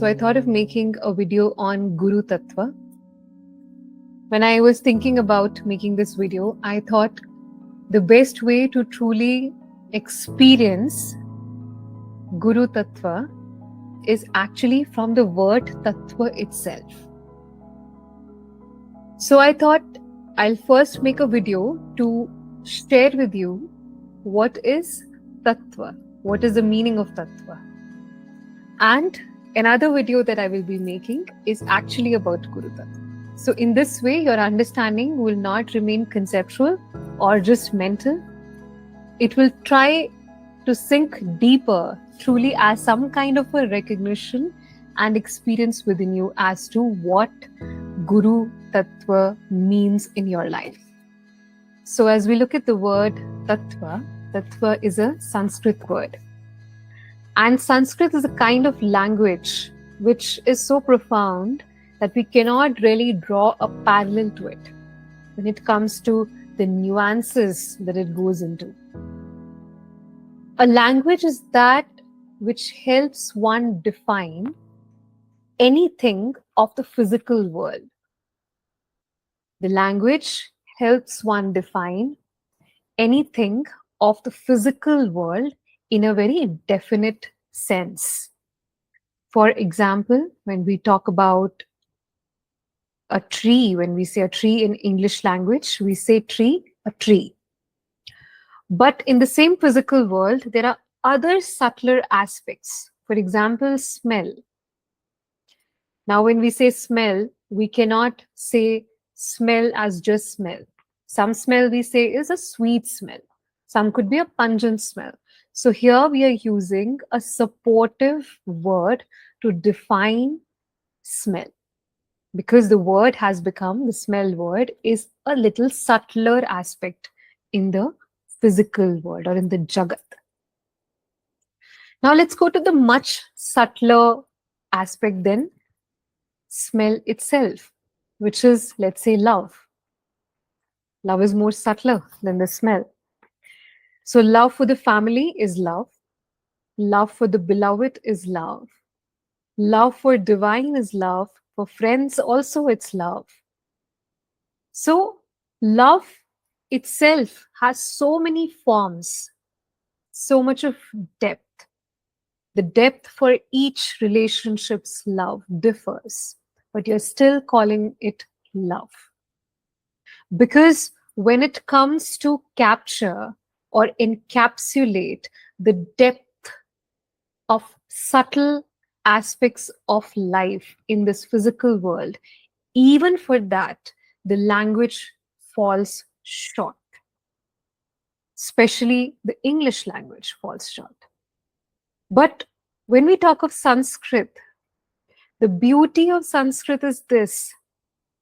So I thought of making a video on Guru Tattva. When I was thinking about making this video, I thought the best way to truly experience Guru Tattva is actually from the word Tattva itself. So I thought I'll first make a video to share with you what is Tattva, what is the meaning of Tattva. And another video that I will be making is actually about Guru Tattva. So in this way, your understanding will not remain conceptual or just mental. It will try to sink deeper, truly as some kind of a recognition and experience within you as to what Guru Tattva means in your life. So as we look at the word Tattva, Tattva is a Sanskrit word. And Sanskrit is a kind of language which is so profound that we cannot really draw a parallel to it when it comes to the nuances that it goes into. A language is that which helps one define anything of the physical world. The language helps one define anything of the physical world in a very definite sense. For example, when we talk about a tree, when we say a tree in English language, we say tree, a tree. But in the same physical world, there are other subtler aspects. For example, smell. Now, when we say smell, we cannot say smell as just smell. Some smell we say is a sweet smell. Some could be a pungent smell. So here we are using a supportive word to define smell. Because the word has become, the smell word is a little subtler aspect in the physical world or in the Jagat. Now let's go to the much subtler aspect then, smell itself, which is, let's say, love. Love is more subtler than the smell. So love for the family is love. Love for the beloved is love. Love for divine is love. For friends also it's love. So love itself has so many forms, so much of depth. The depth for each relationship's love differs, but you're still calling it love. Because when it comes to capture or encapsulate the depth of subtle aspects of life in this physical world, even for that, the language falls short. Especially the English language falls short. But when we talk of Sanskrit, the beauty of Sanskrit is this,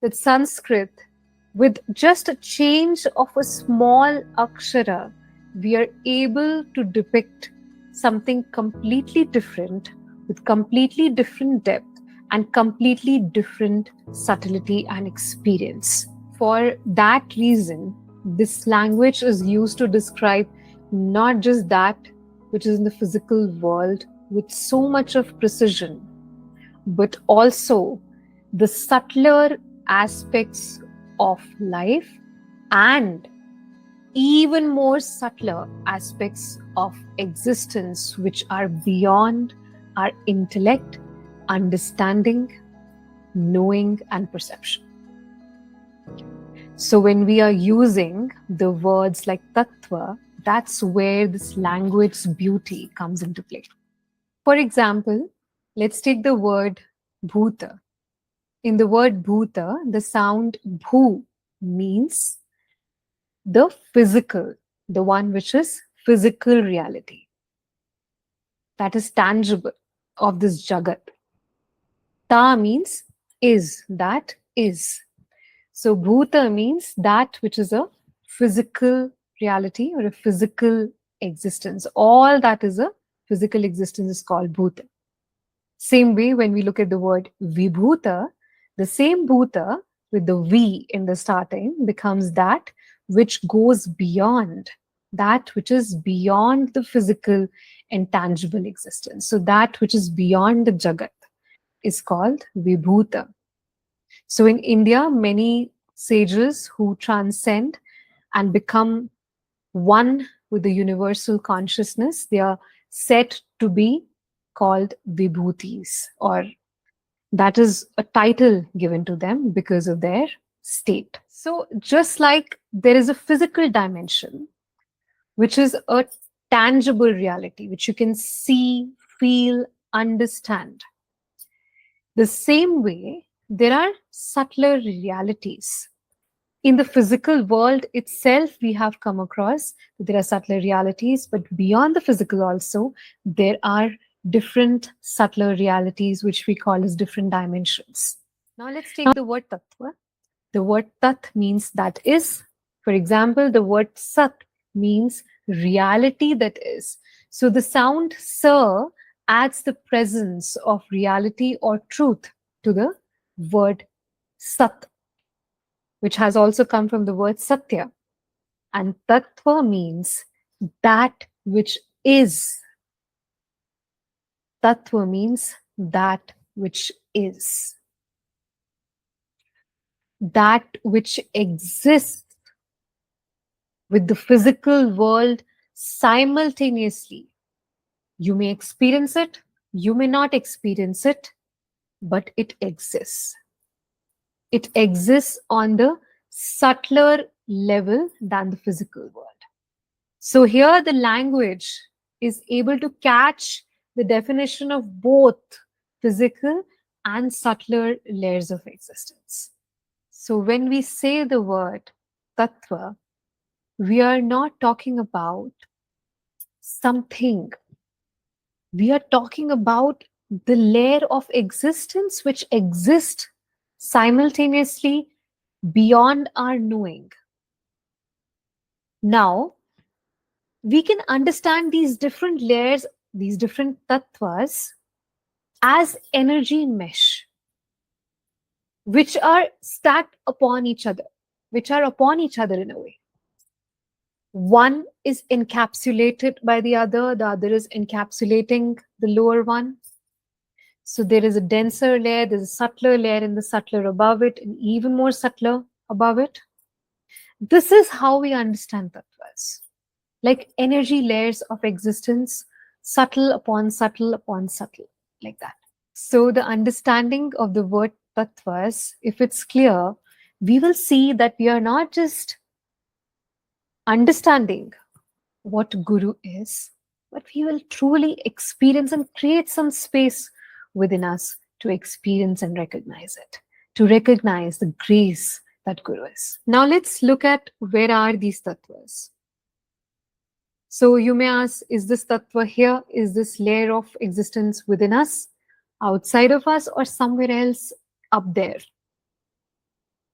that Sanskrit, with just a change of a small akshara, we are able to depict something completely different with completely different depth and completely different subtlety and experience. For that reason, this language is used to describe not just that which is in the physical world with so much of precision, but also the subtler aspects of life and even more subtler aspects of existence which are beyond our intellect, understanding, knowing, and perception. So when we are using the words like Tattva, that's where this language's beauty comes into play. For example, let's take the word Bhuta. In the word Bhuta, the sound Bhu means the physical, the one which is physical reality. That is tangible of this Jagat. Ta means is, that is. So Bhuta means that which is a physical reality or a physical existence. All that is a physical existence is called Bhuta. Same way when we look at the word Vibhuta, the same Bhuta with the V in the starting becomes that which goes beyond, that which is beyond the physical and tangible existence. So that which is beyond the Jagat. is called Vibhuta. So in India, many sages who transcend and become one with the universal consciousness, they are said to be called Vibhutis, or that is a title given to them because of their state. So just like there is a physical dimension, which is a tangible reality, which you can see, feel, understand. The same way, there are subtler realities. In the physical world itself, we have come across that there are subtler realities, but beyond the physical also, there are different subtler realities, which we call as different dimensions. Now let's take the word tattva. The word tat means that is. For example, the word sat means reality that is. So the sound sa adds the presence of reality or truth to the word sat, which has also come from the word Satya. And Tattva means that which is. Tattva means that which is. That which exists with the physical world simultaneously. You may experience it, you may not experience it, but it exists. It exists on the subtler level than the physical world. So here the language is able to catch the definition of both physical and subtler layers of existence. So when we say the word tattva, we are not talking about something. We are talking about the layer of existence which exists simultaneously beyond our knowing. Now, we can understand these different layers, these different tattvas, as energy mesh, which are stacked upon each other, which are upon each other in a way. One is encapsulated by the other is encapsulating the lower one. So there is a denser layer, there's a subtler layer, and the subtler above it, and even more subtler above it. This is how we understand tattvas, like energy layers of existence, subtle upon subtle upon subtle, like that. So the understanding of the word tattvas, if it's clear, we will see that we are not just understanding what Guru is, but we will truly experience and create some space within us to experience and recognize it, to recognize the grace that Guru is. Now let's look at where are these tattvas. So you may ask, is this tattva here? Is this layer of existence within us, outside of us, or somewhere else up there?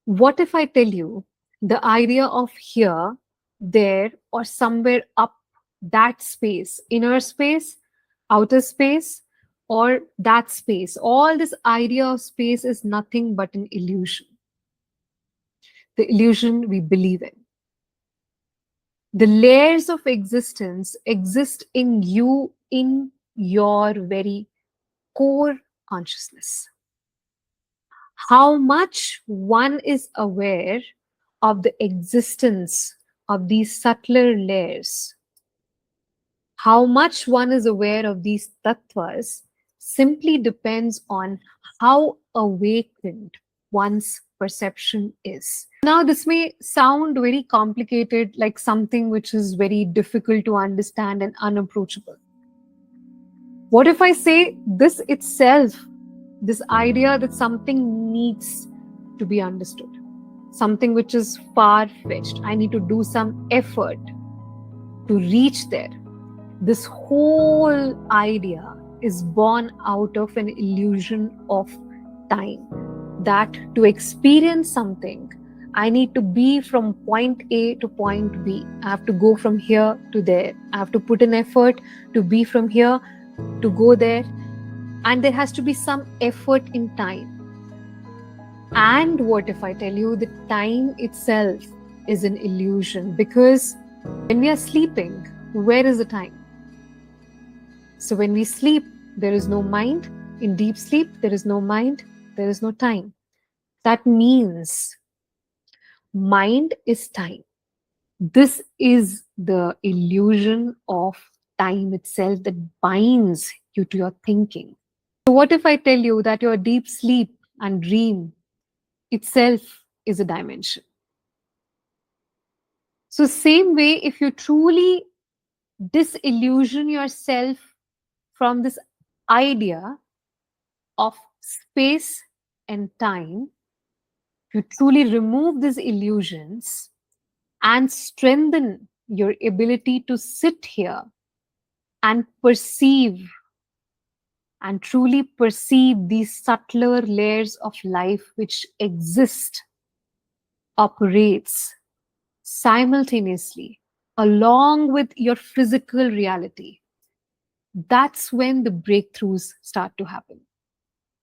What if I tell you the idea of here, there, or somewhere up that space, inner space, outer space, or that space? All this idea of space is nothing but an illusion. The illusion we believe in. The layers of existence exist in you, in your very core consciousness. How much one is aware of the existence of these subtler layers, how much one is aware of these tattvas, simply depends on how awakened one's perception is. Now, this may sound very complicated, like something which is very difficult to understand and unapproachable. What if I say this itself, this idea that something needs to be understood, something which is far-fetched, I need to do some effort to reach there. This whole idea is born out of an illusion of time, that to experience something, I need to be from point A to point B. I have to go from here to there. I have to put an effort to be from here to go there. And there has to be some effort in time. And what if I tell you that time itself is an illusion? Because when we are sleeping, where is the time? So when we sleep, there is no mind, In deep sleep, there is no mind, there is no time. That means mind is time. This is the illusion of time itself that binds you to your thinking. So, what if I tell you that your deep sleep and dream itself is a dimension? So, same way, if you truly disillusion yourself from this idea of space and time, you truly remove these illusions and strengthen your ability to sit here and perceive and truly perceive these subtler layers of life which exist, operates simultaneously along with your physical reality. That's when the breakthroughs start to happen.